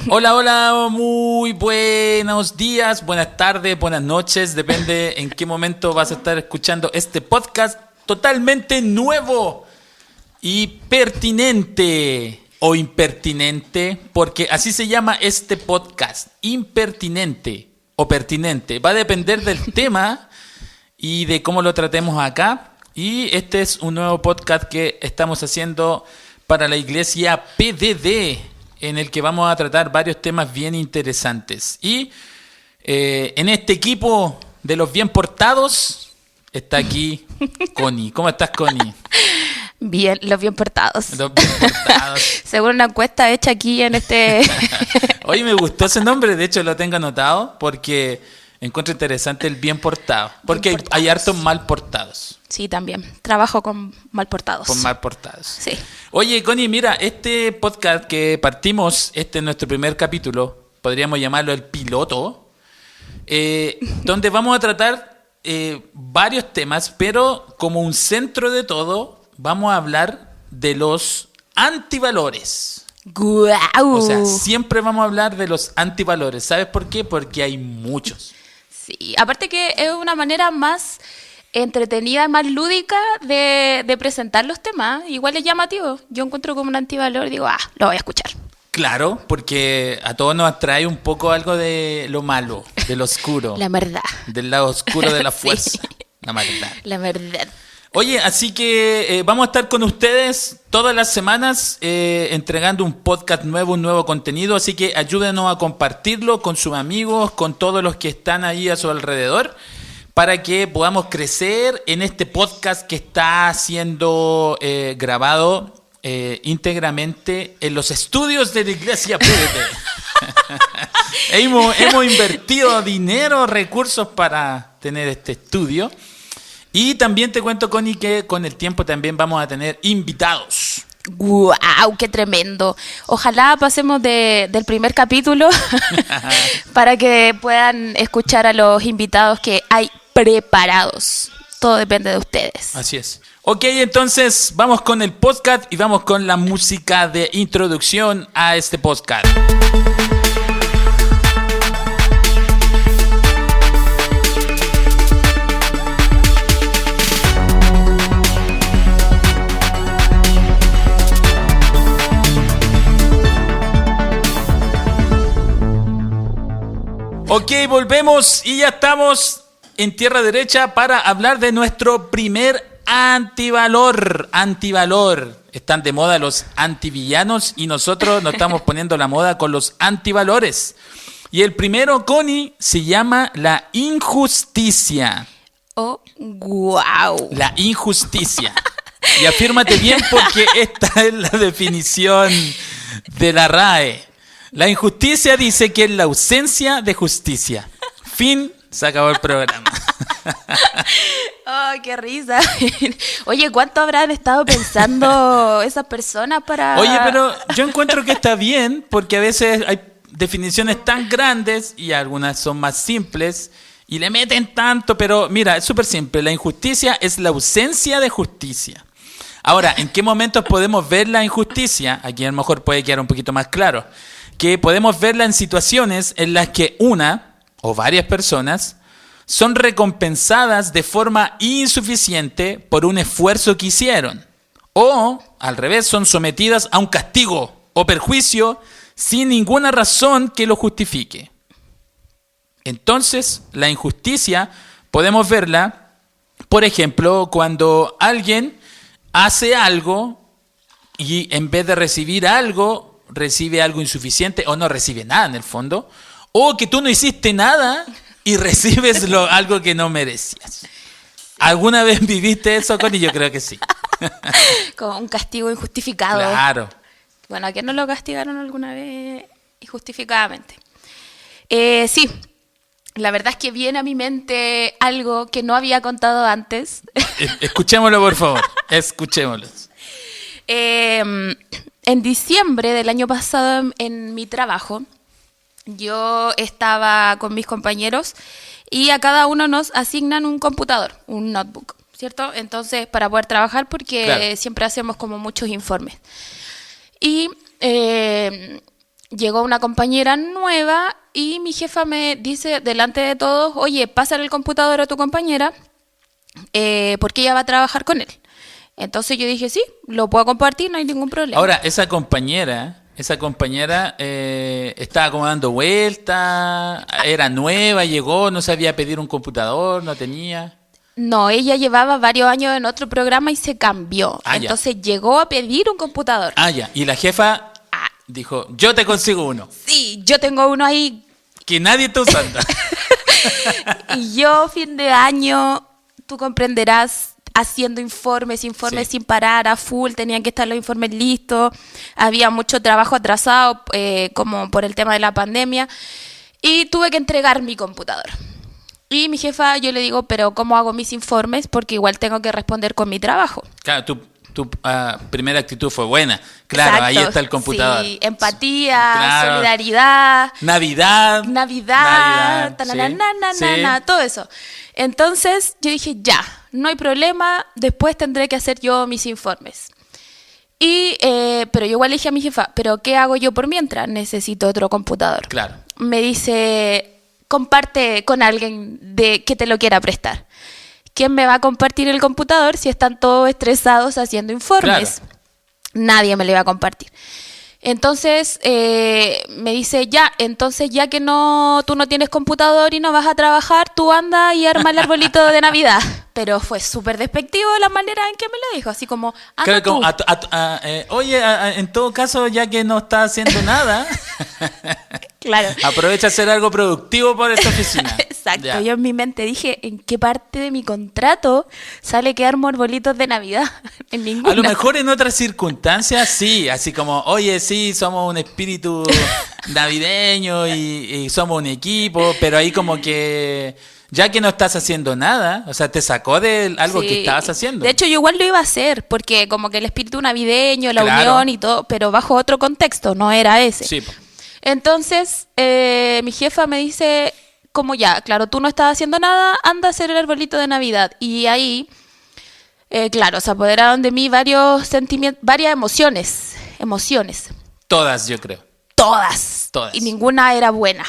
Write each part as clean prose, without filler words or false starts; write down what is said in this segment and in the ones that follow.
Hola, hola, muy buenos días, buenas tardes, buenas noches, depende en qué momento vas a estar escuchando este podcast totalmente nuevo y pertinente o impertinente, porque así se llama este podcast, impertinente o pertinente. Va a depender del tema y de cómo lo tratemos acá. Y este es un nuevo podcast que estamos haciendo para la iglesia PDD, en el que vamos a tratar varios temas bien interesantes. Y en este equipo de los bien portados está aquí Connie. ¿Cómo estás, Connie? Bien, los bien portados. Los bien portados. Según una encuesta hecha aquí en este... Oye, me gustó ese nombre, de hecho lo tengo anotado porque encuentro interesante el bien portado. Porque hay hartos mal portados. Sí, también. Trabajo con mal portados. Con mal portados. Sí. Oye, Connie, mira, este podcast que partimos, este es nuestro primer capítulo, podríamos llamarlo el piloto, donde vamos a tratar varios temas, pero como un centro de todo, vamos a hablar de los antivalores. ¡Guau! O sea, siempre vamos a hablar de los antivalores. ¿Sabes por qué? Porque hay muchos. Sí, aparte que es una manera más entretenida, más lúdica de presentar los temas. Igual es llamativo. Yo encuentro como un antivalor, digo, lo voy a escuchar. Claro, porque a todos nos atrae un poco algo de lo malo, de lo oscuro. La verdad. Del lado oscuro de la fuerza. Sí. La maldad. La verdad. Oye, así que vamos a estar con ustedes todas las semanas entregando un podcast nuevo, un nuevo contenido. Así que ayúdenos a compartirlo con sus amigos, con todos los que están ahí a su alrededor, para que podamos crecer en este podcast que está siendo grabado íntegramente en los estudios de la Iglesia PDD. hemos invertido dinero, recursos para tener este estudio. Y también te cuento, Connie, que con el tiempo también vamos a tener invitados. ¡Guau! ¡Qué tremendo! Ojalá pasemos del primer capítulo para que puedan escuchar a los invitados que hay preparados. Todo depende de ustedes. Así es. Ok, entonces vamos con el podcast y vamos con la música de introducción a este podcast. Ok, volvemos y ya estamos en tierra derecha para hablar de nuestro primer antivalor. Antivalor. Están de moda los antivillanos y nosotros nos estamos poniendo la moda con los antivalores. Y el primero, Connie, se llama la injusticia. ¡Oh, guau! La injusticia. Y afírmate bien porque esta es la definición de la RAE. La injusticia dice que es la ausencia de justicia. Fin, se acabó el programa. ¡Ay, qué risa! Oye, ¿cuánto habrán estado pensando esas personas para...? Oye, pero yo encuentro que está bien, porque a veces hay definiciones tan grandes y algunas son más simples y le meten tanto, pero mira, es súper simple. La injusticia es la ausencia de justicia. Ahora, ¿en qué momentos podemos ver la injusticia? Aquí a lo mejor puede quedar un poquito más claro. Que podemos verla en situaciones en las que una o varias personas son recompensadas de forma insuficiente por un esfuerzo que hicieron. O, al revés, son sometidas a un castigo o perjuicio sin ninguna razón que lo justifique. Entonces, la injusticia podemos verla, por ejemplo, cuando alguien hace algo y en vez de recibir algo, recibe algo insuficiente o no recibe nada en el fondo, o que tú no hiciste nada y recibes algo que no merecías. ¿Alguna vez viviste eso, Connie? Yo creo que sí. Como un castigo injustificado. Claro. Bueno, ¿a quién no lo castigaron alguna vez injustificadamente? Sí, la verdad es que viene a mi mente algo que no había contado antes. Escuchémoslo, por favor. Escuchémoslo. En diciembre del año pasado, en mi trabajo, yo estaba con mis compañeros y a cada uno nos asignan un computador, un notebook, ¿cierto? Entonces, para poder trabajar, porque claro, siempre hacemos como muchos informes. Y llegó una compañera nueva y mi jefa me dice delante de todos, oye, pásale el computador a tu compañera porque ella va a trabajar con él. Entonces yo dije, sí, lo puedo compartir, no hay ningún problema. Ahora, esa compañera estaba como dando vueltas, era nueva, llegó, no sabía pedir un computador, no tenía. No, ella llevaba varios años en otro programa y se cambió. Entonces llegó a pedir un computador. Ya. Y la jefa dijo, yo te consigo uno. Sí, yo tengo uno ahí. Que nadie está usando. Y yo, fin de año, tú comprenderás, haciendo informes Sí. sin parar, a full, tenían que estar los informes listos, había mucho trabajo atrasado, como por el tema de la pandemia, y tuve que entregar mi computador. Y mi jefa, yo le digo, pero ¿cómo hago mis informes? Porque igual tengo que responder con mi trabajo. Claro, tu primera actitud fue buena. Claro, Exacto, ahí está el computador. Sí, empatía, Claro. solidaridad. Navidad, Tananana, todo eso. Entonces yo dije, ya, no hay problema, después tendré que hacer yo mis informes. Pero yo igual le dije a mi jefa, ¿pero qué hago yo por mientras? Necesito otro computador. Claro. Me dice, comparte con alguien que te lo quiera prestar. ¿Quién me va a compartir el computador si están todos estresados haciendo informes? Claro. Nadie me lo iba a compartir. Entonces me dice, entonces ya que tú no tienes computador y no vas a trabajar, tú anda y arma el arbolito de Navidad. Pero fue súper despectivo la manera en que me lo dijo, así como, anda Claro, tú. oye, en todo caso, ya que no está haciendo nada, Claro. aprovecha a hacer algo productivo por esta oficina. Exacto, Ya. yo en mi mente dije, ¿en qué parte de mi contrato sale que armo arbolitos de Navidad? En ninguna. A lo mejor en otras circunstancias sí, así como, oye, sí, somos un espíritu navideño y somos un equipo, pero ahí como que, ya que no estás haciendo nada, o sea, te sacó de algo Sí. que estabas haciendo. De hecho, yo igual lo iba a hacer, porque como que el espíritu navideño, la Claro. unión y todo, pero bajo otro contexto, no era ese. Sí, po. Entonces, mi jefa me dice, como ya, claro, tú no estás haciendo nada, anda a hacer el arbolito de Navidad. Y ahí, claro, se apoderaron de mí varios sentimientos, varias emociones, Todas, yo creo. todas. Todas. Y ninguna era buena.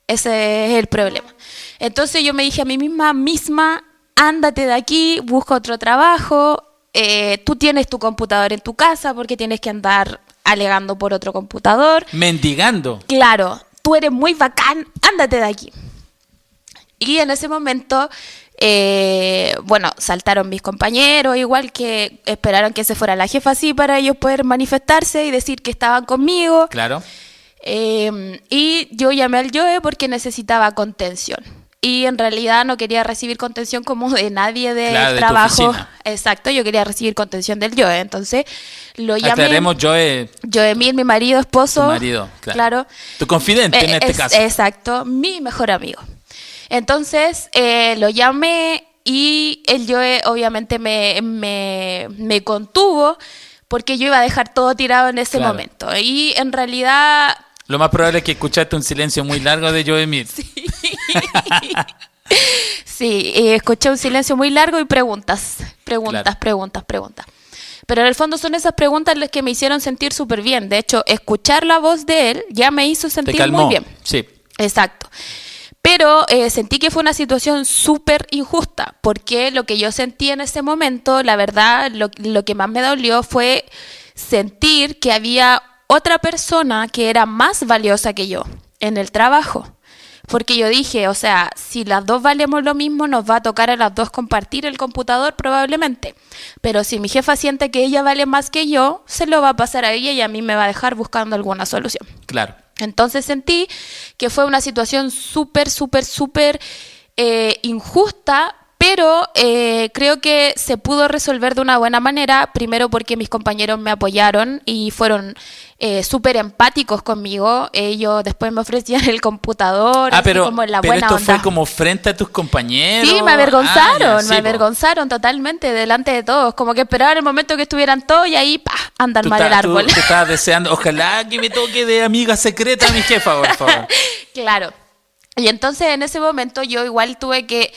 Ese es el problema. Entonces yo me dije a mí misma, ándate de aquí, busca otro trabajo, tú tienes tu computador en tu casa porque tienes que andar alegando por otro computador. Mendigando. Claro, tú eres muy bacán, ándate de aquí. Y en ese momento, bueno, saltaron mis compañeros, igual que esperaron que se fuera la jefa así para ellos poder manifestarse y decir que estaban conmigo. Claro. Y yo llamé al Joe porque necesitaba contención. Y en realidad no quería recibir contención como de nadie del Claro, de tu trabajo. oficina. Exacto, yo quería recibir contención del Joe. Entonces lo llamé. Aclaremos, Joe, Joe Emil, mi marido, esposo. tu marido, claro. Claro. Tu confidente en este caso. Exacto, mi mejor amigo. Entonces lo llamé y el Joe obviamente me contuvo porque yo iba a dejar todo tirado en ese Claro. momento. Y en realidad... Lo más probable es que escuchaste un silencio muy largo de Joe Emil. Sí, escuché un silencio muy largo y preguntas. Pero en el fondo son esas preguntas las que me hicieron sentir súper bien. De hecho, escuchar la voz de él ya me hizo Te sentir calmó. muy bien. Sí. Exacto. Pero sentí que fue una situación súper injusta, porque lo que yo sentí en ese momento, la verdad, lo que más me dolió fue sentir que había otra persona que era más valiosa que yo en el trabajo. Porque yo dije, o sea, si las dos valemos lo mismo, nos va a tocar a las dos compartir el computador probablemente. Pero si mi jefa siente que ella vale más que yo, se lo va a pasar a ella y a mí me va a dejar buscando alguna solución. Claro. Entonces sentí que fue una situación súper injusta, pero creo que se pudo resolver de una buena manera, primero porque mis compañeros me apoyaron y fueron súper empáticos conmigo. Ellos después me ofrecían el computador, así Pero, como en la pero buena esto onda. fue como frente a tus compañeros. Sí, me avergonzaron, Ya, sí, me po. avergonzaron totalmente delante de todos, como que esperaban el momento que estuvieran todos y ahí, ¡pah!, anda a Tú armar el árbol. Tú estabas deseando, ojalá que me toque de amiga secreta mi jefa, por favor. Claro. Y entonces en ese momento yo igual tuve que,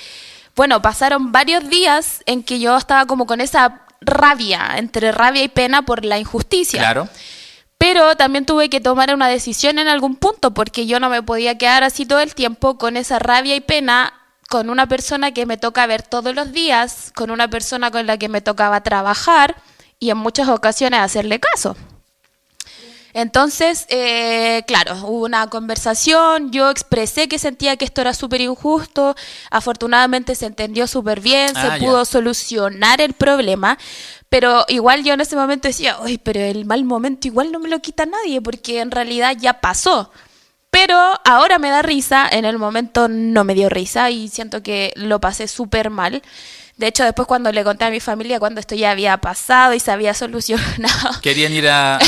bueno, pasaron varios días en que yo estaba como con esa rabia, entre rabia y pena por la injusticia. Claro. Pero también tuve que tomar una decisión en algún punto, porque yo no me podía quedar así todo el tiempo con esa rabia y pena con una persona que me toca ver todos los días, con una persona con la que me tocaba trabajar y en muchas ocasiones hacerle caso. Entonces, claro, hubo una conversación, yo expresé que sentía que esto era súper injusto, afortunadamente se entendió súper bien, se pudo solucionar el problema, pero igual yo en ese momento decía, uy, pero el mal momento igual no me lo quita nadie, porque en realidad ya pasó. Pero ahora me da risa, en el momento no me dio risa y siento que lo pasé súper mal. De hecho, después cuando le conté a mi familia cuando esto ya había pasado y se había solucionado. Querían ir a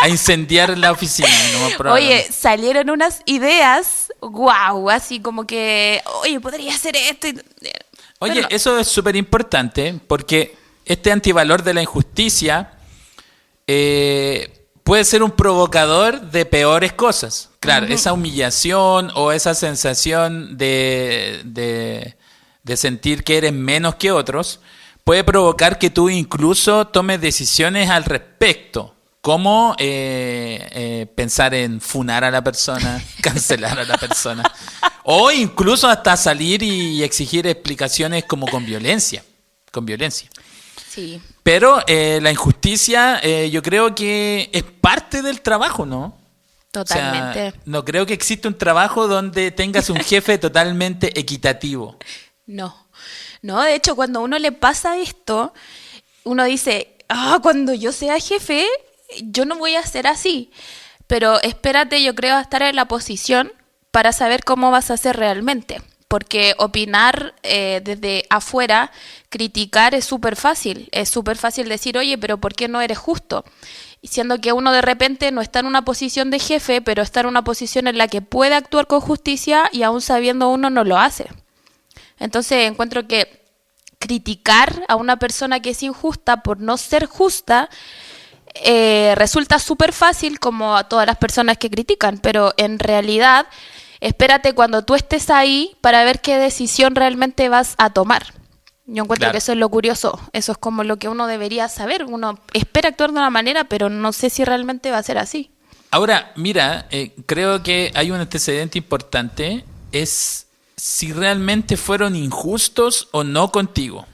incendiar la oficina. No, oye, salieron unas ideas, guau, así como que, oye, podría hacer esto. Oye, no. Eso es súper importante porque este antivalor de la injusticia puede ser un provocador de peores cosas. Claro, esa humillación o esa sensación de sentir que eres menos que otros puede provocar que tú incluso tomes decisiones al respecto. Como pensar en funar a la persona, cancelar a la persona, o incluso hasta salir y exigir explicaciones como con violencia. Sí. Pero la injusticia yo creo que es parte del trabajo, ¿no? Totalmente. O sea, no creo que exista un trabajo donde tengas un jefe totalmente equitativo. No, de hecho cuando a uno le pasa esto, uno dice, cuando yo sea jefe, yo no voy a ser así. Pero espérate, yo creo, a estar en la posición para saber cómo vas a hacer realmente. Porque opinar desde afuera, criticar es súper fácil. Es súper fácil decir, oye, pero ¿por qué no eres justo? Y siendo que uno de repente no está en una posición de jefe, pero está en una posición en la que puede actuar con justicia y aún sabiendo uno no lo hace. Entonces encuentro que criticar a una persona que es injusta por no ser justa resulta súper fácil, como a todas las personas que critican, pero en realidad espérate cuando tú estés ahí para ver qué decisión realmente vas a tomar. Yo encuentro que eso es lo curioso, eso es como lo que uno debería saber. Uno espera actuar de una manera, pero no sé si realmente va a ser así. Ahora, mira, creo que hay un antecedente importante, es si realmente fueron injustos o no contigo.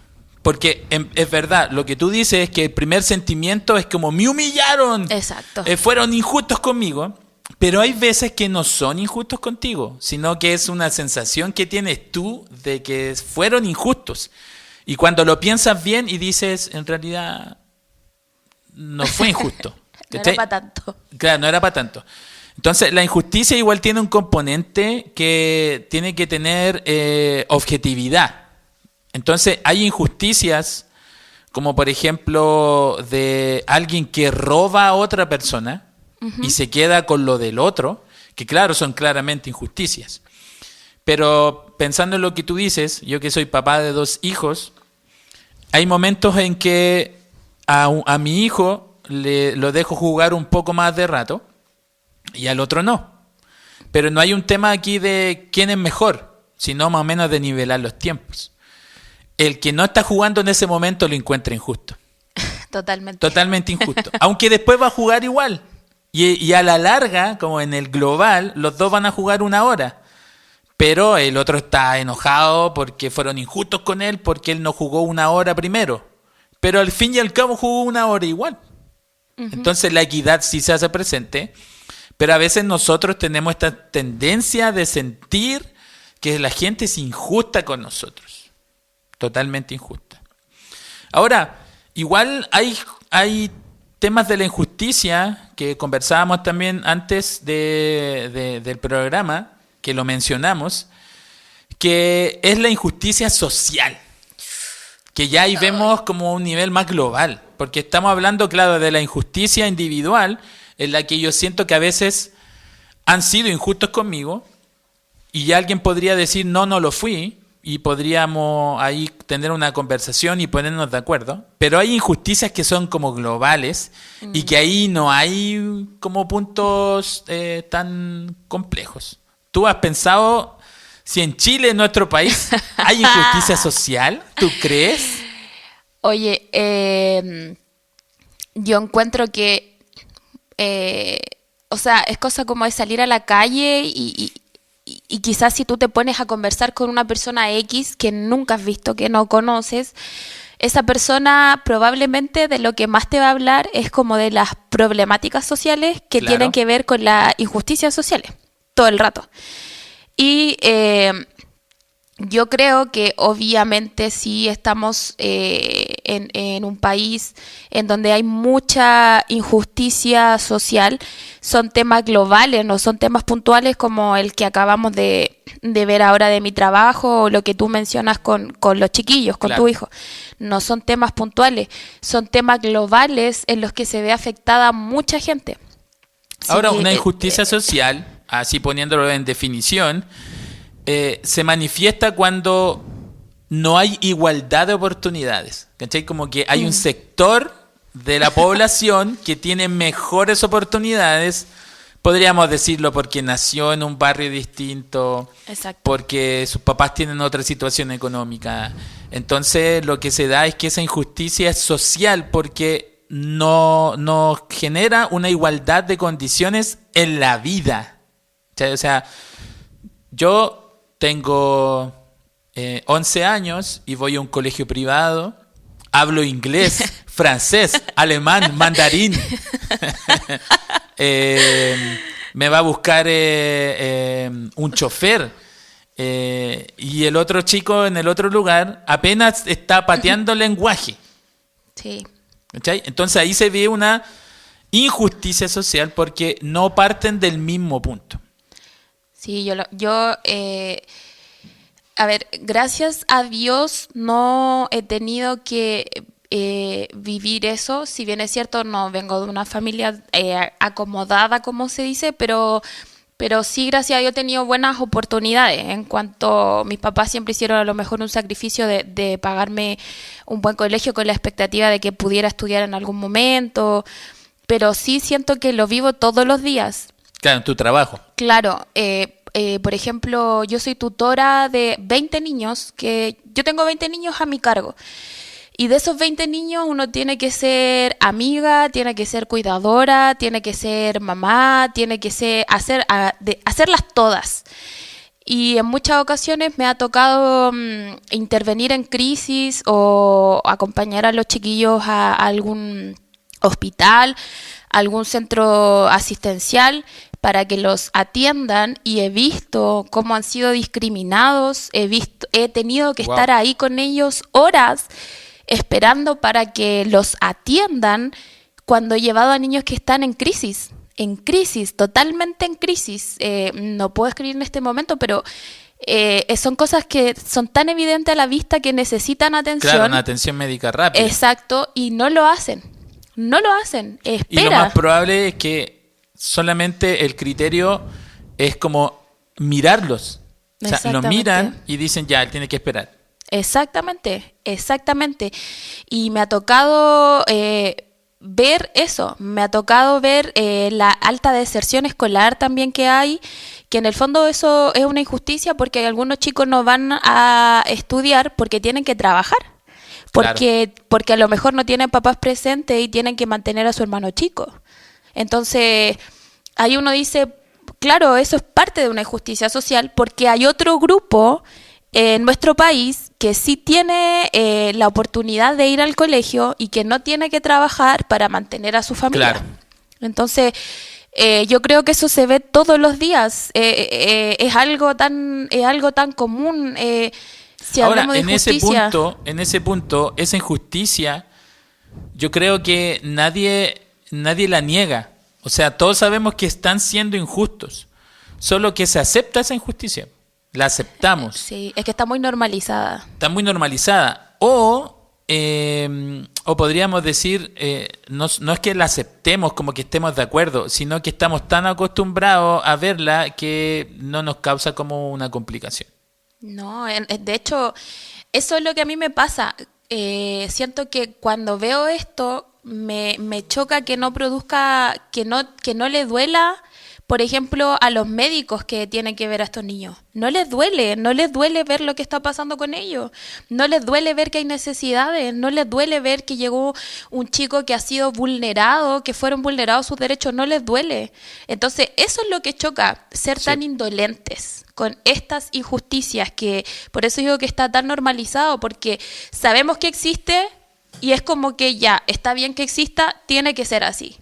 Porque es verdad, lo que tú dices es que el primer sentimiento es como me humillaron. Exacto. Fueron injustos conmigo, pero hay veces que no son injustos contigo, sino que es una sensación que tienes tú de que fueron injustos. Y cuando lo piensas bien y dices, en realidad no fue injusto. No era para tanto. Claro, no era para tanto. Entonces, la injusticia igual tiene un componente que tiene que tener objetividad. Entonces, hay injusticias, como por ejemplo, de alguien que roba a otra persona y se queda con lo del otro, que claro, son claramente injusticias. Pero pensando en lo que tú dices, yo que soy papá de 2 hijos, hay momentos en que a mi hijo lo dejo jugar un poco más de rato y al otro no. Pero no hay un tema aquí de quién es mejor, sino más o menos de nivelar los tiempos. El que no está jugando en ese momento lo encuentra injusto. Totalmente injusto. Aunque después va a jugar igual. Y a la larga, como en el global, los dos van a jugar 1 hora. Pero el otro está enojado porque fueron injustos con él, porque él no jugó 1 hora primero. Pero al fin y al cabo jugó 1 hora igual. Entonces la equidad sí se hace presente. Pero a veces nosotros tenemos esta tendencia de sentir que la gente es injusta con nosotros. Totalmente injusta. Ahora, igual hay temas de la injusticia que conversábamos también antes del programa, que lo mencionamos, que es la injusticia social, que ya ahí vemos como un nivel más global, porque estamos hablando, claro, de la injusticia individual, en la que yo siento que a veces han sido injustos conmigo, y ya alguien podría decir, no lo fui, y podríamos ahí tener una conversación y ponernos de acuerdo. Pero hay injusticias que son como globales y que ahí no hay como puntos tan complejos. ¿Tú has pensado si en Chile, en nuestro país, hay injusticia social? ¿Tú crees? Oye, yo encuentro que o sea, es cosa como de salir a la calle y quizás si tú te pones a conversar con una persona X que nunca has visto, que no conoces, esa persona probablemente de lo que más te va a hablar es como de las problemáticas sociales que Claro. tienen que ver con las injusticias sociales, todo el rato. Y yo creo que obviamente sí estamos en un país en donde hay mucha injusticia social. Son temas globales, no son temas puntuales como el que acabamos de ver ahora de mi trabajo o lo que tú mencionas con los chiquillos, con Claro. tu hijo. No son temas puntuales, son temas globales en los que se ve afectada mucha gente. Ahora, Sí, una injusticia social, así poniéndolo en definición, se manifiesta cuando no hay igualdad de oportunidades. ¿Cachai? Como que hay un sector de la población que tiene mejores oportunidades, podríamos decirlo porque nació en un barrio distinto, Exacto. porque sus papás tienen otra situación económica. Entonces, lo que se da es que esa injusticia es social porque no genera una igualdad de condiciones en la vida. ¿Cachai? O sea, yo tengo 11 años y voy a un colegio privado. Hablo inglés, francés, alemán, mandarín. Me va a buscar un chofer. Y el otro chico en el otro lugar apenas está pateando lenguaje. Sí. ¿Cachai? Entonces ahí se ve una injusticia social porque no parten del mismo punto. Sí, a ver, gracias a Dios no he tenido que vivir eso. Si bien es cierto, no vengo de una familia acomodada, como se dice, pero sí, gracias a Dios he tenido buenas oportunidades. En cuanto mis papás siempre hicieron a lo mejor un sacrificio de pagarme un buen colegio con la expectativa de que pudiera estudiar en algún momento, pero sí siento que lo vivo todos los días. Claro, en tu trabajo. Claro, por ejemplo, yo soy tutora de 20 niños, que yo tengo 20 niños a mi cargo. Y de esos 20 niños uno tiene que ser amiga, tiene que ser cuidadora, tiene que ser mamá, tiene que hacerlas todas. Y en muchas ocasiones me ha tocado intervenir en crisis o acompañar a los chiquillos a algún hospital, algún centro asistencial para que los atiendan, y he visto cómo han sido discriminados, he tenido que estar ahí con ellos horas esperando para que los atiendan cuando he llevado a niños que están en crisis, totalmente en crisis. No puedo escribir en este momento, pero son cosas que son tan evidentes a la vista que necesitan atención. Claro, una atención médica rápida. Exacto, y no lo hacen. No lo hacen. Espera. Y lo más probable es que solamente el criterio es como mirarlos. O sea, lo miran y dicen, ya, él tiene que esperar. Exactamente, exactamente. Y me ha tocado ver eso, me ha tocado ver la alta deserción escolar también que hay, que en el fondo eso es una injusticia porque algunos chicos no van a estudiar porque tienen que trabajar. Porque a lo mejor no tienen papás presentes y tienen que mantener a su hermano chico. Entonces, ahí uno dice, claro, eso es parte de una injusticia social porque hay otro grupo en nuestro país que sí tiene la oportunidad de ir al colegio y que no tiene que trabajar para mantener a su familia. Claro. Entonces, yo creo que eso se ve todos los días. Es algo tan común. Si ahora, hablamos de injusticia, en ese punto, esa injusticia, yo creo que nadie la niega. O sea, todos sabemos que están siendo injustos. Solo que se acepta esa injusticia. La aceptamos. Sí, es que está muy normalizada. Está muy normalizada. O podríamos decir, no es que la aceptemos como que estemos de acuerdo, sino que estamos tan acostumbrados a verla que no nos causa como una complicación. No, de hecho, eso es lo que a mí me pasa. Siento que cuando veo esto me choca que no produzca, que no le duela por ejemplo, a los médicos que tienen que ver a estos niños. No les duele ver lo que está pasando con ellos. No les duele ver que hay necesidades, no les duele ver que llegó un chico que ha sido vulnerado, que fueron vulnerados sus derechos, no les duele. Entonces, eso es lo que choca, ser tan indolentes con estas injusticias, que por eso digo que está tan normalizado, porque sabemos que existe y es como que ya, está bien que exista, tiene que ser así.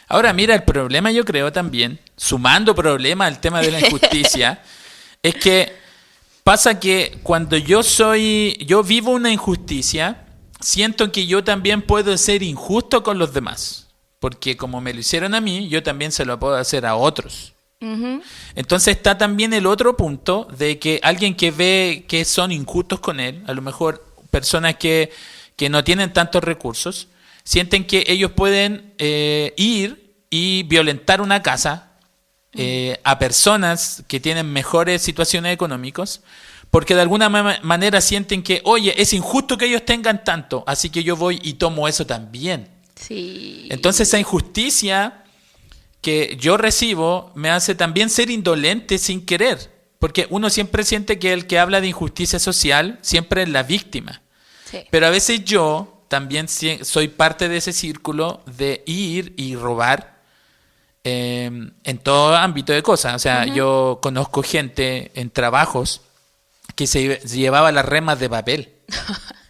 Ahora, mira, el problema yo creo también, sumando problema al tema de la injusticia, es que pasa que cuando yo vivo una injusticia, siento que yo también puedo ser injusto con los demás. Porque como me lo hicieron a mí, yo también se lo puedo hacer a otros. Uh-huh. Entonces está también el otro punto de que alguien que ve que son injustos con él, a lo mejor personas que no tienen tantos recursos, sienten que ellos pueden ir y violentar una casa a personas que tienen mejores situaciones económicas, porque de alguna manera sienten que, oye, es injusto que ellos tengan tanto, así que yo voy y tomo eso también. Sí. Entonces esa injusticia que yo recibo me hace también ser indolente sin querer, porque uno siempre siente que el que habla de injusticia social siempre es la víctima. Sí. Pero a veces yo también soy parte de ese círculo de ir y robar en todo ámbito de cosas. O sea, uh-huh. Yo conozco gente en trabajos que se llevaba las remas de papel.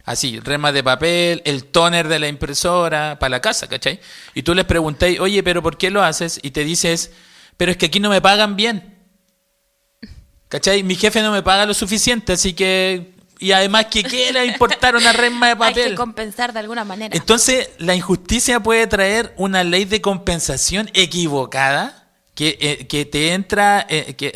Así, remas de papel, el tóner de la impresora para la casa, ¿cachai? Y tú les preguntáis, oye, ¿pero por qué lo haces? Y te dices, pero es que aquí no me pagan bien. ¿Cachai? Mi jefe no me paga lo suficiente, así que... Y además, ¿qué quiera importar una rema de papel? Hay que compensar de alguna manera. Entonces, la injusticia puede traer una ley de compensación equivocada que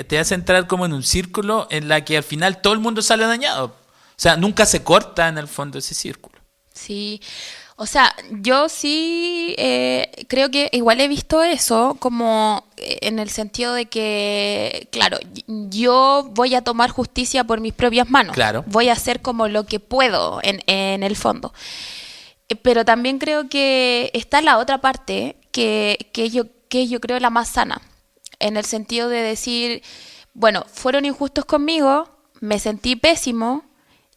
te hace entrar como en un círculo en la que al final todo el mundo sale dañado. O sea, nunca se corta en el fondo ese círculo. Sí, o sea, yo sí creo que igual he visto eso como en el sentido de que, claro, yo voy a tomar justicia por mis propias manos. Claro. Voy a hacer como lo que puedo en el fondo. Pero también creo que está la otra parte que yo creo la más sana, en el sentido de decir, bueno, fueron injustos conmigo, me sentí pésimo,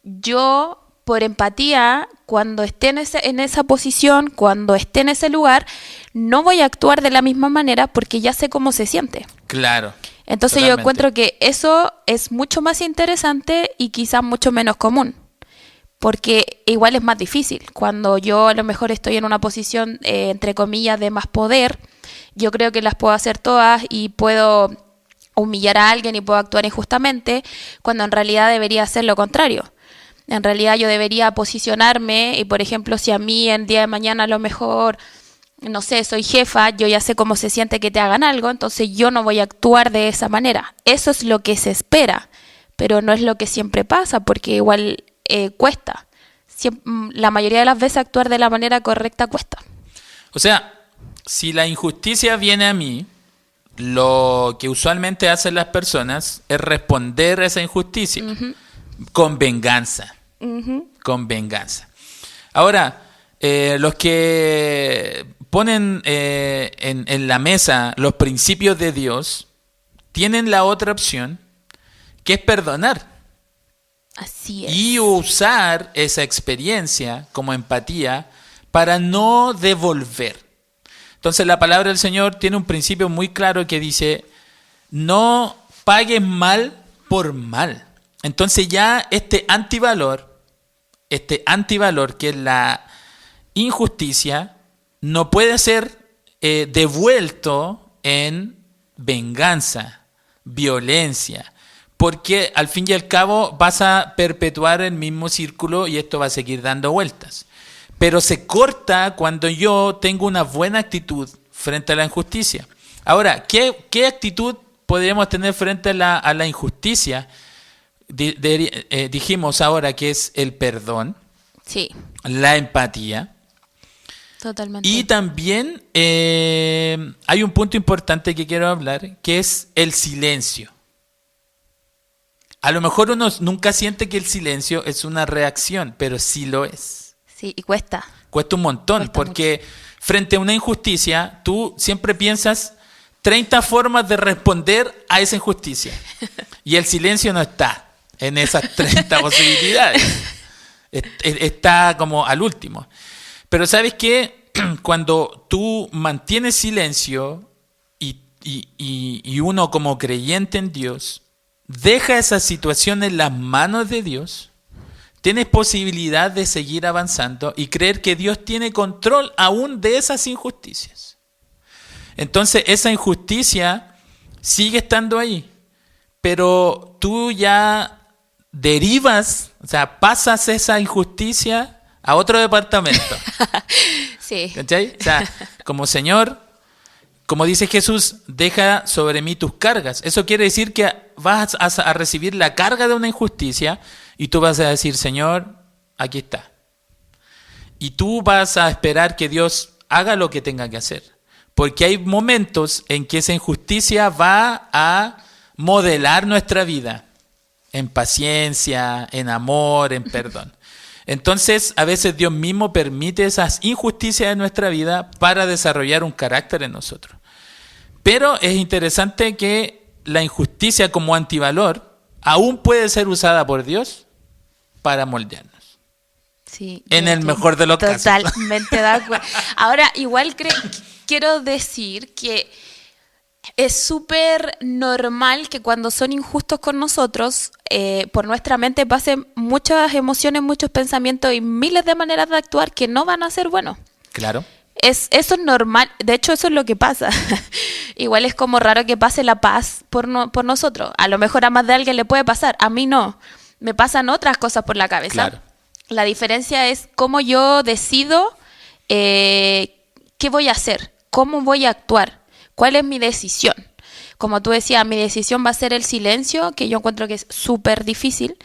yo por empatía, cuando esté en esa posición, cuando esté en ese lugar, no voy a actuar de la misma manera porque ya sé cómo se siente. Claro. Entonces totalmente. Yo encuentro que eso es mucho más interesante y quizás mucho menos común. Porque igual es más difícil. Cuando yo a lo mejor estoy en una posición, entre comillas, de más poder, yo creo que las puedo hacer todas y puedo humillar a alguien y puedo actuar injustamente, cuando en realidad debería hacer lo contrario. En realidad yo debería posicionarme y, por ejemplo, si a mí el día de mañana a lo mejor, no sé, soy jefa, yo ya sé cómo se siente que te hagan algo, entonces yo no voy a actuar de esa manera. Eso es lo que se espera, pero no es lo que siempre pasa, porque igual cuesta. La mayoría de las veces actuar de la manera correcta cuesta. O sea, si la injusticia viene a mí, lo que usualmente hacen las personas es responder a esa injusticia uh-huh. con venganza. Uh-huh. Con venganza. Ahora, los que ponen en la mesa los principios de Dios tienen la otra opción, que es perdonar. Así es. Y usar esa experiencia como empatía para no devolver. Entonces la palabra del Señor tiene un principio muy claro que dice, no pagues mal por mal. Entonces ya este antivalor que es la injusticia, no puede ser devuelto en venganza, violencia, porque al fin y al cabo vas a perpetuar el mismo círculo y esto va a seguir dando vueltas. Pero se corta cuando yo tengo una buena actitud frente a la injusticia. Ahora, ¿qué actitud podríamos tener frente a la injusticia? Dijimos ahora que es el perdón, sí, la empatía. Totalmente. Y también hay un punto importante que quiero hablar, que es el silencio. A lo mejor uno nunca siente que el silencio es una reacción, pero sí lo es. Sí, y cuesta. Cuesta un montón, Cuesta porque mucho. Frente a una injusticia, tú siempre piensas, 30 formas de responder a esa injusticia. Y el silencio no está en esas 30 posibilidades. Está como al último. Pero ¿sabes qué? Cuando tú mantienes silencio y uno como creyente en Dios deja esa situación en las manos de Dios, tienes posibilidad de seguir avanzando y creer que Dios tiene control aún de esas injusticias. Entonces esa injusticia sigue estando ahí, pero tú ya derivas, o sea, pasas esa injusticia a otro departamento. Sí. ¿Cachai? O sea, como Señor, como dice Jesús, deja sobre mí tus cargas. Eso quiere decir que vas a recibir la carga de una injusticia y tú vas a decir, Señor, aquí está. Y tú vas a esperar que Dios haga lo que tenga que hacer. Porque hay momentos en que esa injusticia va a modelar nuestra vida. En paciencia, en amor, en perdón. Entonces, a veces Dios mismo permite esas injusticias en nuestra vida para desarrollar un carácter en nosotros. Pero es interesante que la injusticia como antivalor aún puede ser usada por Dios para moldearnos. Sí, en el mejor de los casos. Totalmente de acuerdo. Ahora, igual quiero decir que es súper normal que cuando son injustos con nosotros, por nuestra mente pasen muchas emociones, muchos pensamientos y miles de maneras de actuar que no van a ser buenos. Claro. Eso es normal, de hecho eso es lo que pasa. Igual es como raro que pase la paz por nosotros. A lo mejor a más de alguien le puede pasar, a mí no. Me pasan otras cosas por la cabeza. Claro. La diferencia es cómo yo decido qué voy a hacer, cómo voy a actuar, cuál es mi decisión. Como tú decías, mi decisión va a ser el silencio, que yo encuentro que es súper difícil.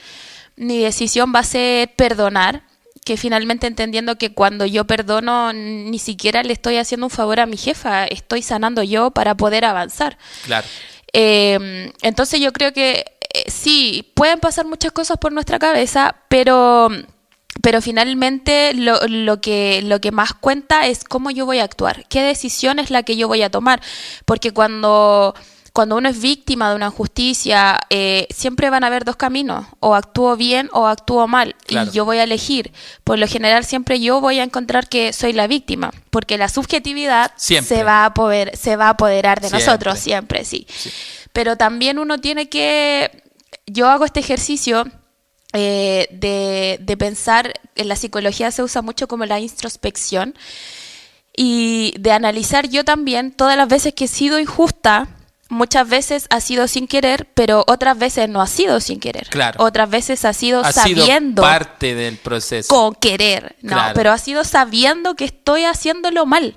Mi decisión va a ser perdonar, que finalmente entendiendo que cuando yo perdono ni siquiera le estoy haciendo un favor a mi jefa, estoy sanando yo para poder avanzar. Claro. Entonces yo creo que sí, pueden pasar muchas cosas por nuestra cabeza, pero finalmente lo que más cuenta es cómo yo voy a actuar, qué decisión es la que yo voy a tomar, porque cuando uno es víctima de una injusticia, siempre van a haber dos caminos, o actúo bien o actúo mal, Claro. y yo voy a elegir. Por lo general siempre yo voy a encontrar que soy la víctima, porque la subjetividad Siempre. se va a apoderar de Siempre. nosotros, siempre, sí. Pero también uno tiene que, yo hago este ejercicio de pensar, en la psicología se usa mucho como la introspección, y de analizar yo también todas las veces que he sido injusta. Muchas veces ha sido sin querer, pero otras veces no ha sido sin querer. Claro. Otras veces ha sido Ha sabiendo, sido parte del proceso. con querer, no, Claro. pero ha sido sabiendo que estoy haciéndolo mal.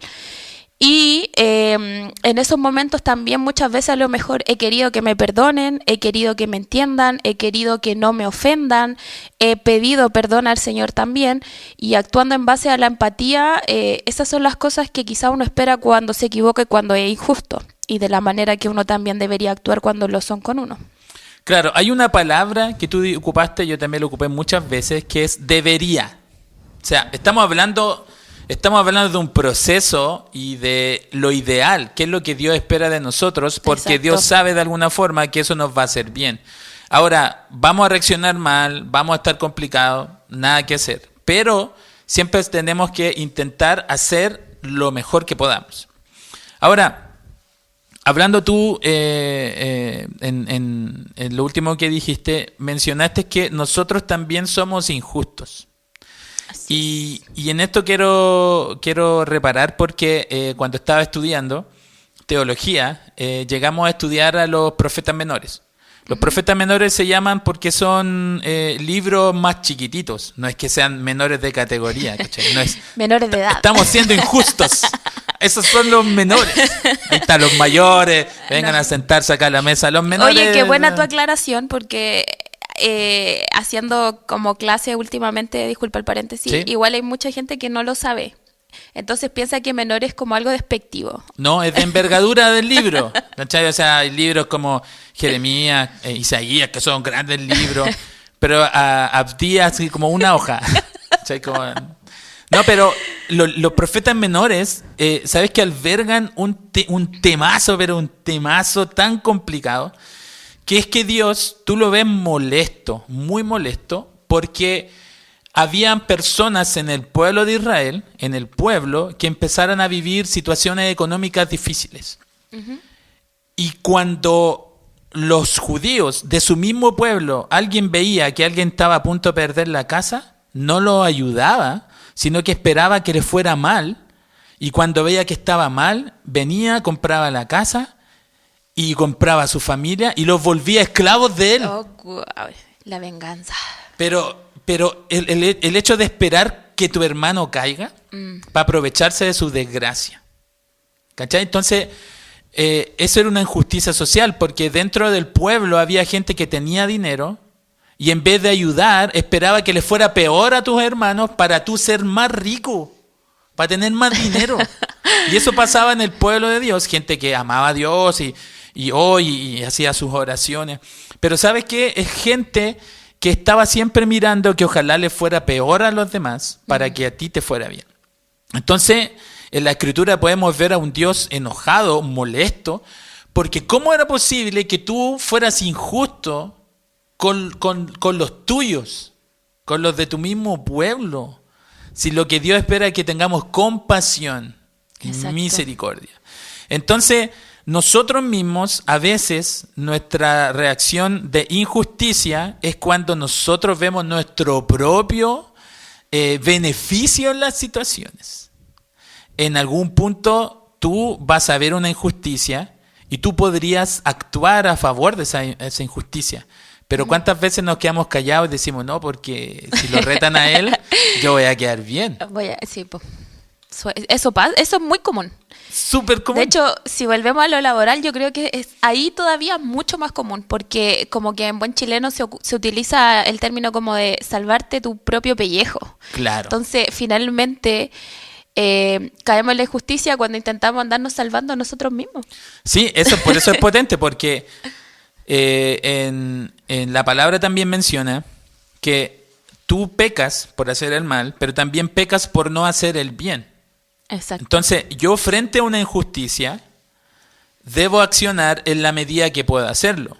Y en esos momentos también muchas veces a lo mejor he querido que me perdonen, he querido que me entiendan, he querido que no me ofendan, he pedido perdón al Señor también, y actuando en base a la empatía, esas son las cosas que quizá uno espera cuando se equivoca y cuando es injusto, y de la manera que uno también debería actuar cuando lo son con uno. Claro, hay una palabra que tú ocupaste, yo también la ocupé muchas veces, que es debería. O sea, estamos hablando de un proceso y de lo ideal, que es lo que Dios espera de nosotros, porque Exacto. Dios sabe de alguna forma que eso nos va a hacer bien. Ahora, vamos a reaccionar mal, vamos a estar complicados, nada que hacer. Pero siempre tenemos que intentar hacer lo mejor que podamos. Ahora, hablando tú en lo último que dijiste, mencionaste que nosotros también somos injustos. Y en esto quiero reparar porque cuando estaba estudiando teología, llegamos a estudiar a los profetas menores. Los profetas menores se llaman porque son libros más chiquititos, no es que sean menores de categoría, ¿cachai? No es, Menores de edad. estamos siendo injustos. Esos son los menores. Ahí están los mayores, vengan a sentarse acá a la mesa. Los menores. Oye, qué buena tu aclaración, porque haciendo como clase últimamente, disculpa el paréntesis, Sí. igual hay mucha gente que no lo sabe. Entonces piensa que menor es como algo despectivo. No, es de envergadura del libro. ¿Cachai? O sea, hay libros como Jeremías, Isaías, que son grandes libros, pero Abdías así como una hoja. ¿Cachai? Como, No, pero los profetas menores, ¿sabes que albergan un temazo, pero un temazo tan complicado? Que es que Dios, tú lo ves molesto, muy molesto, porque habían personas en el pueblo de Israel, en el pueblo, que empezaron a vivir situaciones económicas difíciles. Uh-huh. Y cuando los judíos de su mismo pueblo, alguien veía que alguien estaba a punto de perder la casa, no lo ayudaba, sino que esperaba que le fuera mal. Y cuando veía que estaba mal, venía, compraba la casa y compraba a su familia y los volvía esclavos de él. Oh, wow. La venganza. Pero el hecho de esperar que tu hermano caiga para aprovecharse de su desgracia. ¿Cachai? Entonces, eso era una injusticia social, porque dentro del pueblo había gente que tenía dinero y en vez de ayudar, esperaba que le fuera peor a tus hermanos para tú ser más rico, para tener más dinero. Y eso pasaba en el pueblo de Dios, gente que amaba a Dios y hacía sus oraciones. Pero ¿sabes qué? Es gente que estaba siempre mirando que ojalá le fuera peor a los demás para que a ti te fuera bien. Entonces, en la Escritura podemos ver a un Dios enojado, molesto, porque ¿cómo era posible que tú fueras injusto con los tuyos, con los de tu mismo pueblo? Si lo que Dios espera es que tengamos compasión, misericordia. Entonces, nosotros mismos, a veces, nuestra reacción de injusticia es cuando nosotros vemos nuestro propio beneficio en las situaciones. En algún punto tú vas a ver una injusticia y tú podrías actuar a favor de esa injusticia. Pero ¿cuántas veces nos quedamos callados y decimos, no, porque si lo retan a él, yo voy a quedar bien? Sí, pues. Eso es muy común. Súper común. De hecho, si volvemos a lo laboral, yo creo que es ahí todavía mucho más común, porque como que en buen chileno se utiliza el término como de salvarte tu propio pellejo. Claro. Entonces, finalmente, caemos en la injusticia cuando intentamos andarnos salvando a nosotros mismos. Sí, por eso es potente, porque en la palabra también menciona que tú pecas por hacer el mal, pero también pecas por no hacer el bien. Exacto. Entonces, yo frente a una injusticia, debo accionar en la medida que pueda hacerlo.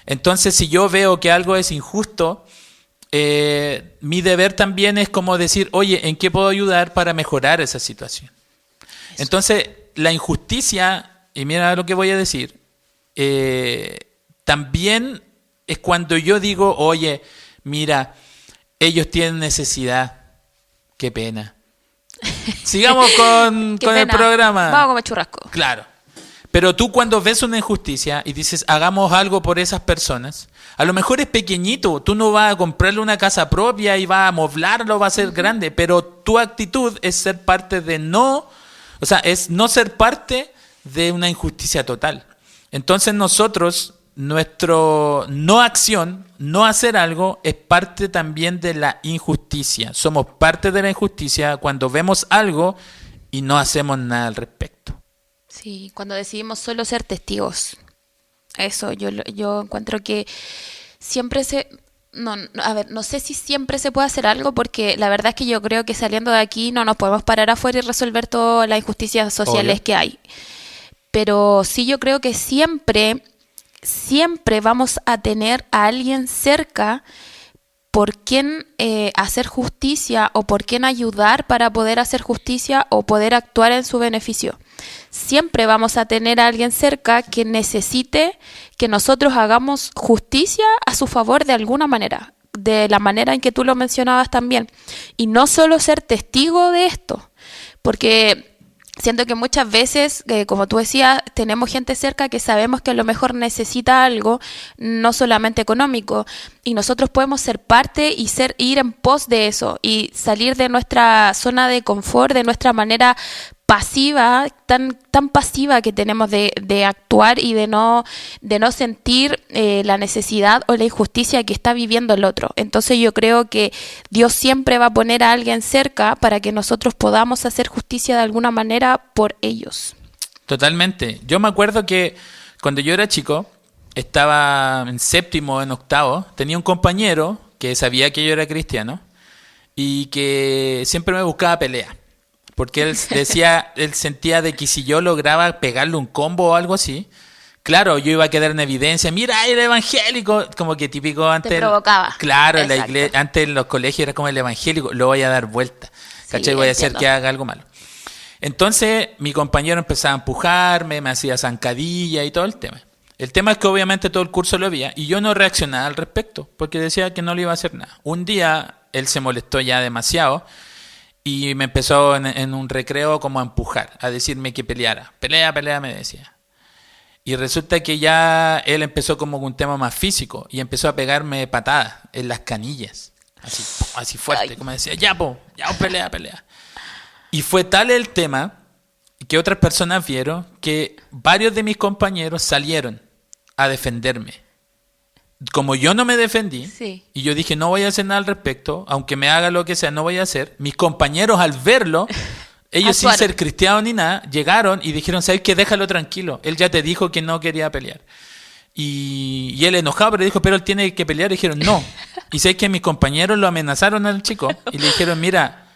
Entonces, si yo veo que algo es injusto, mi deber también es como decir, oye, ¿en qué puedo ayudar para mejorar esa situación? Eso. Entonces, la injusticia, y mira lo que voy a decir, también es cuando yo digo, oye, mira, ellos tienen necesidad, qué pena. Sigamos con el programa. Vamos a comer churrasco. Claro. Pero tú cuando ves una injusticia y dices, hagamos algo por esas personas, a lo mejor es pequeñito, tú no vas a comprarle una casa propia y vas a amoblarlo, va a ser grande, pero tu actitud es ser parte de es no ser parte de una injusticia total. Entonces nosotros, nuestro no acción, no hacer algo, es parte también de la injusticia. Somos parte de la injusticia cuando vemos algo y no hacemos nada al respecto. Sí, cuando decidimos solo ser testigos. Eso, yo encuentro que siempre no sé si siempre se puede hacer algo, porque la verdad es que yo creo que saliendo de aquí no nos podemos parar afuera y resolver todas las injusticias sociales Obvio. que hay. Pero sí, yo creo que siempre vamos a tener a alguien cerca por quien hacer justicia o por quien ayudar para poder hacer justicia o poder actuar en su beneficio. Siempre vamos a tener a alguien cerca que necesite que nosotros hagamos justicia a su favor de alguna manera, de la manera en que tú lo mencionabas también. Y no solo ser testigo de esto, porque siento que muchas veces, como tú decías, tenemos gente cerca que sabemos que a lo mejor necesita algo, no solamente económico, y nosotros podemos ser parte y ir en pos de eso y salir de nuestra zona de confort, de nuestra manera pasiva, tan pasiva que tenemos de actuar y de no sentir la necesidad o la injusticia que está viviendo el otro. Entonces yo creo que Dios siempre va a poner a alguien cerca para que nosotros podamos hacer justicia de alguna manera por ellos. Totalmente. Yo me acuerdo que cuando yo era chico, estaba en séptimo, en octavo, tenía un compañero que sabía que yo era cristiano y que siempre me buscaba pelea. Porque él decía, él sentía de que si yo lograba pegarle un combo o algo así, claro, yo iba a quedar en evidencia. Mira, el evangélico, como que típico antes. Te provocaba. Claro, en la Exacto. iglesia, antes en los colegios era como el evangélico, lo voy a dar vuelta. ¿Cachai? Sí, Voy a hacer entiendo. que haga algo malo. Entonces, mi compañero empezaba a empujarme, me hacía zancadilla y todo el tema. El tema es que obviamente todo el curso lo veía y yo no reaccionaba al respecto, porque decía que no le iba a hacer nada. Un día él se molestó ya demasiado y me empezó en un recreo como a empujar, a decirme que peleara. Pelea, pelea, me decía. Y resulta que ya él empezó como con un tema más físico y empezó a pegarme patadas en las canillas. Así, así fuerte, Ay. como decía, ya, pelea, pelea. Y fue tal el tema que otras personas vieron que varios de mis compañeros salieron a defenderme. Como yo no me defendí, Sí. y yo dije, no voy a hacer nada al respecto, aunque me haga lo que sea, no voy a hacer, mis compañeros al verlo, ellos sin Actuaron. ser cristianos ni nada, llegaron y dijeron, ¿sabes qué? Déjalo tranquilo. Él ya te dijo que no quería pelear. Y él enojado, pero dijo, pero él tiene que pelear. Y dijeron, no. Y sé que mis compañeros lo amenazaron al chico y le dijeron, mira,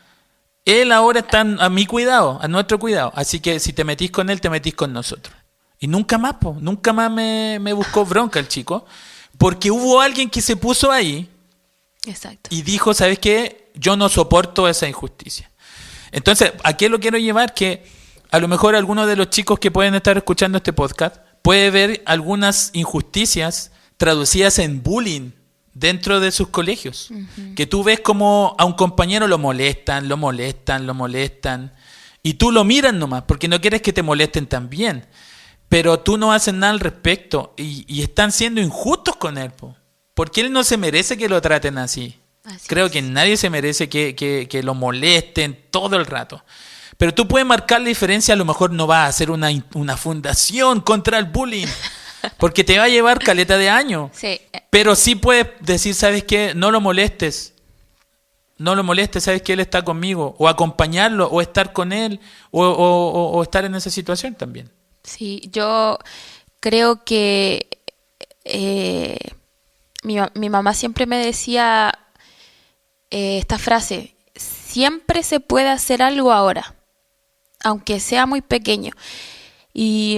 él ahora está a mi cuidado, a nuestro cuidado. Así que si te metís con él, te metís con nosotros. Y nunca más, nunca más me buscó bronca el chico. Porque hubo alguien que se puso ahí Exacto. y dijo, ¿sabes qué? Yo no soporto esa injusticia. Entonces, ¿a qué lo quiero llevar? Que a lo mejor algunos de los chicos que pueden estar escuchando este podcast puede ver algunas injusticias traducidas en bullying dentro de sus colegios. Que tú ves como a un compañero lo molestan, lo molestan, lo molestan. Y tú lo miras nomás, porque no quieres que te molesten también. Pero tú no haces nada al respecto. Y están siendo injustos con él, porque él no se merece que lo traten así. Así Creo es. que nadie se merece que lo molesten todo el rato. Pero tú puedes marcar la diferencia, a lo mejor no vas a hacer una fundación contra el bullying, porque te va a llevar caleta de años. Sí. Pero sí puedes decir, ¿sabes qué? No lo molestes. No lo molestes, ¿sabes que él está conmigo? O acompañarlo, o estar con él, o estar en esa situación también. Sí, yo creo que mi mamá siempre me decía esta frase, siempre se puede hacer algo ahora, aunque sea muy pequeño. Y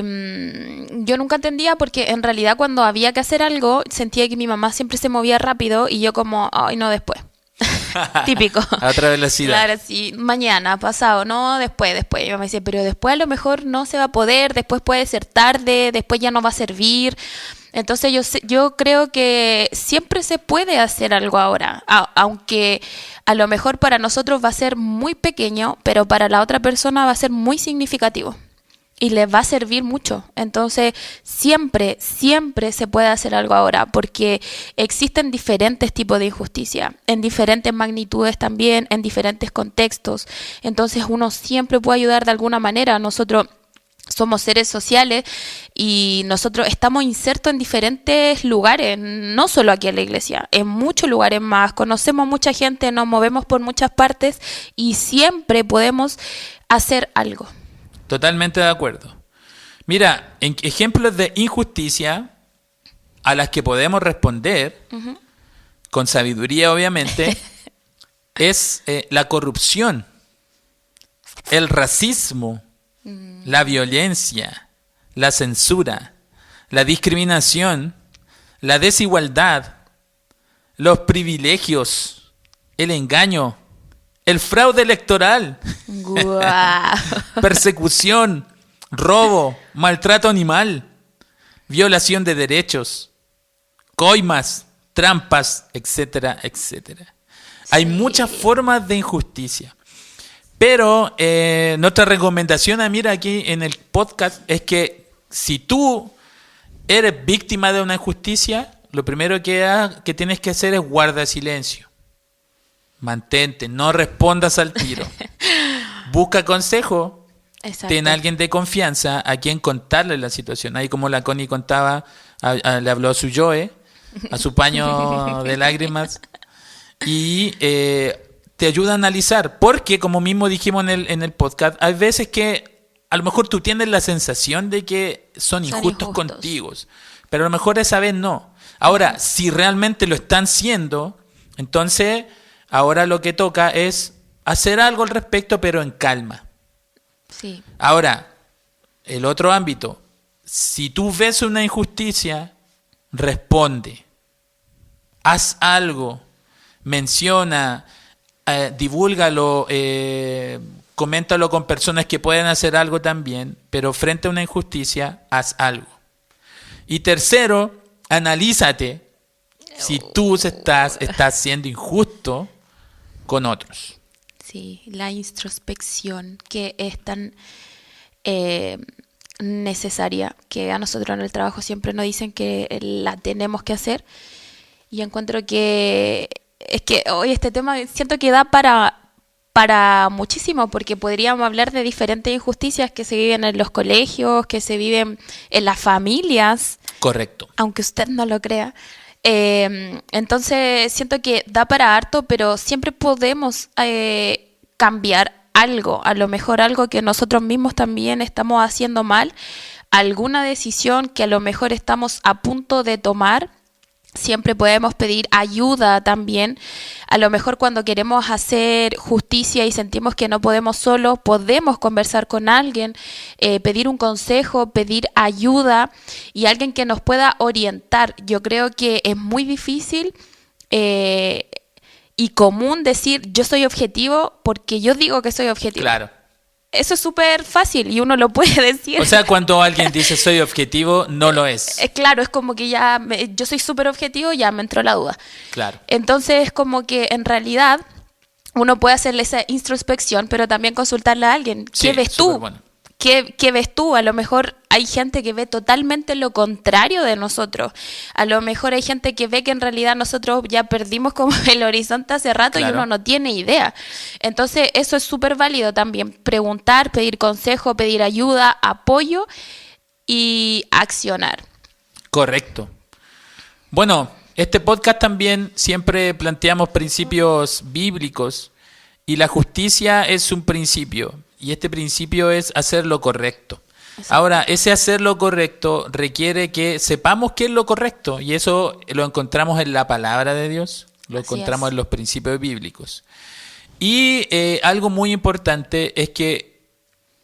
yo nunca entendía porque en realidad cuando había que hacer algo sentía que mi mamá siempre se movía rápido y yo como, ay no, después. Típico. A otra velocidad. Claro, sí, mañana, pasado, no, después. Y mi mamá dice, pero después a lo mejor no se va a poder, después puede ser tarde, después ya no va a servir. Entonces yo creo que siempre se puede hacer algo ahora, aunque a lo mejor para nosotros va a ser muy pequeño, pero para la otra persona va a ser muy significativo. Y les va a servir mucho. Entonces, siempre se puede hacer algo ahora, porque existen diferentes tipos de injusticia, en diferentes magnitudes también, en diferentes contextos. Entonces, uno siempre puede ayudar de alguna manera. Nosotros somos seres sociales y nosotros estamos insertos en diferentes lugares, no solo aquí en la iglesia, en muchos lugares más. Conocemos mucha gente, nos movemos por muchas partes y siempre podemos hacer algo. Totalmente de acuerdo. Mira, ejemplos de injusticia a las que podemos responder, con sabiduría obviamente, es la corrupción, el racismo, la violencia, la censura, la discriminación, la desigualdad, los privilegios, el engaño, el fraude electoral, Guau. persecución, robo, maltrato animal, violación de derechos, coimas, trampas, etcétera, etcétera. Hay Sí. muchas formas de injusticia. Pero nuestra recomendación, mira, aquí en el podcast es que si tú eres víctima de una injusticia, lo primero que tienes que hacer es guardar silencio. Mantente, no respondas al tiro. Busca consejo. Exacto. Ten a alguien de confianza a quien contarle la situación. Ahí como la Connie contaba, le habló a su Joe, a su paño de lágrimas, y te ayuda a analizar. Porque, como mismo dijimos en el podcast, hay veces que a lo mejor tú tienes la sensación de que son injustos contigo, pero a lo mejor esa vez no. Ahora, si realmente lo están siendo, entonces Ahora lo que toca es hacer algo al respecto, pero en calma. Sí. Ahora, el otro ámbito, si tú ves una injusticia, responde, haz algo, menciona, divúlgalo, coméntalo con personas que pueden hacer algo también, pero frente a una injusticia, haz algo. Y tercero, analízate si tú estás siendo injusto con otros. Sí, la introspección que es tan necesaria, que a nosotros en el trabajo siempre nos dicen que la tenemos que hacer. Y encuentro que es que hoy este tema siento que da para muchísimo, porque podríamos hablar de diferentes injusticias que se viven en los colegios, que se viven en las familias. Correcto. Aunque usted no lo crea. Entonces siento que da para harto, pero siempre podemos cambiar algo, a lo mejor algo que nosotros mismos también estamos haciendo mal, alguna decisión que a lo mejor estamos a punto de tomar. Siempre podemos pedir ayuda también. A lo mejor cuando queremos hacer justicia y sentimos que no podemos solo, podemos conversar con alguien, pedir un consejo, pedir ayuda y alguien que nos pueda orientar. Yo creo que es muy difícil y común decir yo soy objetivo porque yo digo que soy objetivo. Claro. Eso es súper fácil y uno lo puede decir. O sea, cuando alguien dice soy objetivo, no lo es. Claro, es como que ya yo soy súper objetivo, ya me entró la duda. Claro. Entonces es como que en realidad uno puede hacerle esa introspección, pero también consultarle a alguien. Sí, ¿Qué ves tú? bueno. ¿Qué ves tú? A lo mejor hay gente que ve totalmente lo contrario de nosotros. A lo mejor hay gente que ve que en realidad nosotros ya perdimos como el horizonte hace rato. Claro. Y uno no tiene idea. Entonces eso es súper válido también. Preguntar, pedir consejo, pedir ayuda, apoyo y accionar. Correcto. Bueno, este podcast también siempre planteamos principios bíblicos y la justicia es un principio. Y este principio es hacer lo correcto. Exacto. Ahora, ese hacer lo correcto requiere que sepamos qué es lo correcto. Y eso lo encontramos en la palabra de Dios. Lo encontramos en los principios bíblicos. Y algo muy importante es que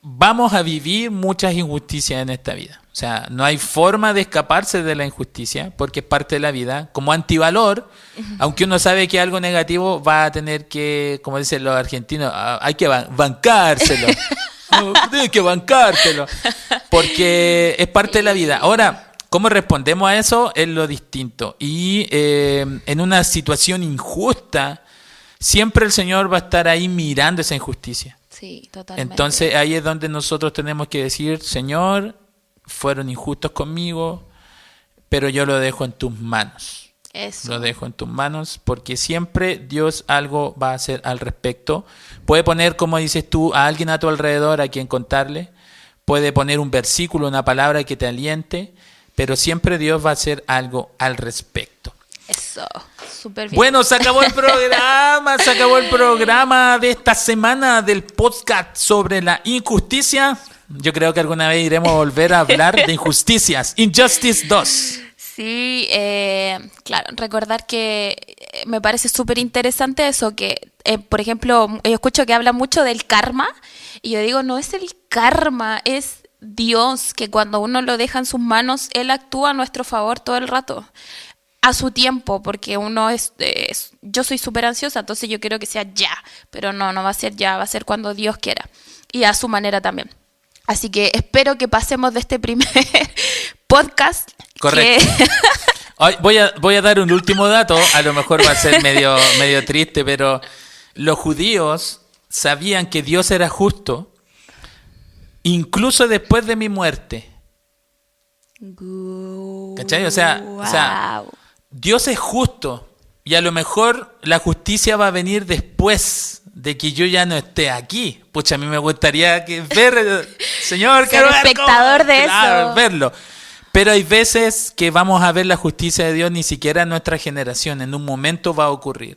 vamos a vivir muchas injusticias en esta vida. O sea, no hay forma de escaparse de la injusticia porque es parte de la vida. Como antivalor, aunque uno sabe que algo negativo va a tener que, como dicen los argentinos, hay que bancárselo. Tienes que bancártelo. Porque es parte de la vida. Ahora, ¿cómo respondemos a eso? Es lo distinto. Y en una situación injusta, siempre el Señor va a estar ahí mirando esa injusticia. Sí, totalmente. Entonces ahí es donde nosotros tenemos que decir, Señor, fueron injustos conmigo, pero yo lo dejo en tus manos. Eso. Lo dejo en tus manos porque siempre Dios algo va a hacer al respecto. Puede poner, como dices tú, a alguien a tu alrededor a quien contarle. Puede poner un versículo, una palabra que te aliente, pero siempre Dios va a hacer algo al respecto. Eso, súper bien. Bueno, se acabó el programa de esta semana del podcast sobre la injusticia. Yo creo que alguna vez iremos a volver a hablar de injusticias. Injustice 2. Sí, claro, recordar que me parece súper interesante eso, que por ejemplo, yo escucho que habla mucho del karma y yo digo, no es el karma, es Dios, que cuando uno lo deja en sus manos, Él actúa a nuestro favor todo el rato. A su tiempo, porque uno yo soy súper ansiosa, entonces yo quiero que sea ya, pero no va a ser ya, va a ser cuando Dios quiera y a su manera también. Así que espero que pasemos de este primer podcast. Correcto. Voy a dar un último dato, a lo mejor va a ser medio triste, pero los judíos sabían que Dios era justo, incluso después de mi muerte. ¿Cachai? O sea, Dios es justo y a lo mejor la justicia va a venir después de que yo ya no esté aquí. Pucha, a mí me gustaría ver, Señor, ser espectador de eso. Verlo. Pero hay veces que vamos a ver la justicia de Dios ni siquiera en nuestra generación. En un momento va a ocurrir.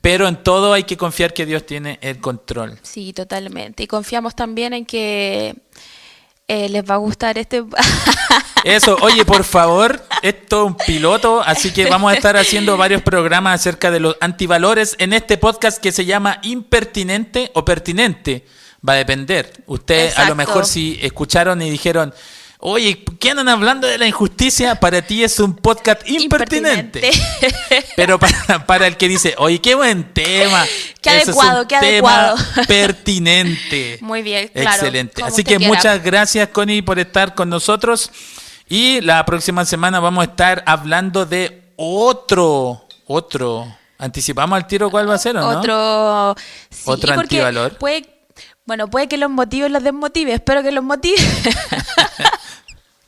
Pero en todo hay que confiar que Dios tiene el control. Sí, totalmente. Y confiamos también en que les va a gustar este... Eso, oye, por favor, esto es un piloto, así que vamos a estar haciendo varios programas acerca de los antivalores en este podcast que se llama Impertinente o Pertinente. Va a depender. Ustedes a lo Exacto. mejor si escucharon y dijeron, oye, ¿qué andan hablando de la injusticia? Para ti es un podcast impertinente. Pero para el que dice, oye, qué buen tema. Qué Ese adecuado, es un qué tema adecuado. pertinente. Muy bien, claro. Excelente. Como Así usted que quiera. muchas gracias, Connie, por estar con nosotros. Y la próxima semana vamos a estar hablando de otro. ¿Anticipamos al tiro cuál va a ser o no? Otro... Sí, Otro porque antivalor. puede que los motive y los desmotive. Espero que los motive.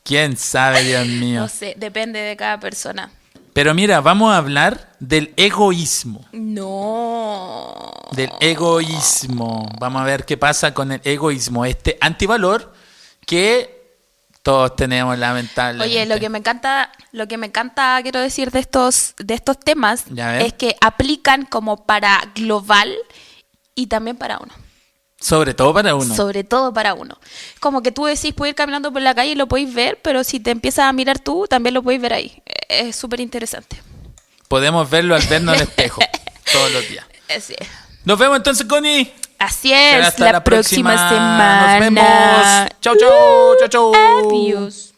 ¿Quién sabe, Dios mío? No sé, depende de cada persona. Pero mira, vamos a hablar del egoísmo. No. Del egoísmo. Vamos a ver qué pasa con el egoísmo. Este antivalor que todos tenemos, lamentablemente. Oye, lo que me encanta, quiero decir, de estos temas Ya ves. es que aplican como para global y también para uno. Sobre todo para uno. Sobre todo para uno. Como que tú decís, puedes ir caminando por la calle y lo podéis ver, pero si te empiezas a mirar tú, también lo podéis ver ahí. Es súper interesante. Podemos verlo al vernos al espejo todos los días. Así es. Nos vemos entonces, Connie. Así Será es, hasta la próxima semana. Nos vemos. Chau, chau, chau, chau. Adiós.